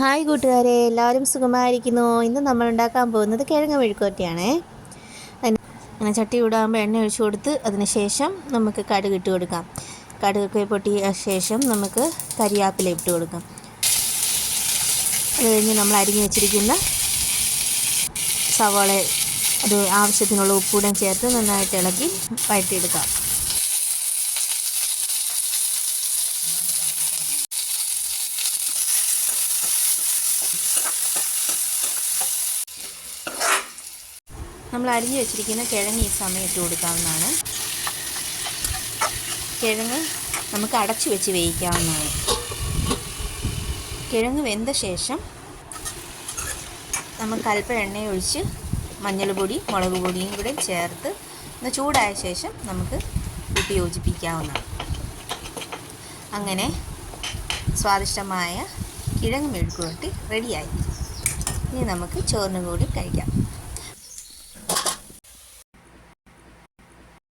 Hi കൂട്ടുകാരെ, എല്ലാവരും സുഖമായിരിക്കുന്നു. ഇന്ന് നമ്മൾ ഉണ്ടാക്കാൻ പോകുന്നത് കിഴങ്ങ് മെഴുക്കുവരട്ടിയാണേ. അങ്ങനെ ചട്ടി ചൂടാകുമ്പോൾ എണ്ണ ഒഴിച്ചു കൊടുത്ത് അതിന് ശേഷം നമുക്ക് കടുക് ഇട്ട് കൊടുക്കാം. കടുകൊക്കെ പൊട്ടിയ ശേഷം നമുക്ക് കരിയാപ്പില ഇട്ട് കൊടുക്കാം. അത് കഴിഞ്ഞ് നമ്മൾ അരിഞ്ഞു വെച്ചിരിക്കുന്ന സവാള അത് ആവശ്യത്തിനുള്ള ഉപ്പൂടം ചേർത്ത് നന്നായിട്ട് ഇളക്കി വഴറ്റിയെടുക്കാം. നമ്മൾ അരിഞ്ഞു വെച്ചിരിക്കുന്ന കിഴങ്ങ് ഈ സമയം ഇട്ട് കൊടുക്കാവുന്നതാണ്. കിഴങ്ങ് നമുക്ക് അടച്ചു വെച്ച് വേവിക്കാവുന്നതാണ്. കിഴങ്ങ് വെന്ത ശേഷം നമുക്ക് അല്പം എണ്ണ ഒഴിച്ച് മഞ്ഞൾപ്പൊടി മുളക് പൊടിയും കൂടെ ചേർത്ത് ഒന്ന് ചൂടായ ശേഷം നമുക്ക് കൂട്ടി യോജിപ്പിക്കാവുന്നതാണ്. അങ്ങനെ സ്വാദിഷ്ടമായ കിഴങ്ങ് മെഴുക്കുവരട്ടി റെഡിയായി. ഇനി നമുക്ക് ചോറിനും കൂടി കഴിക്കാം.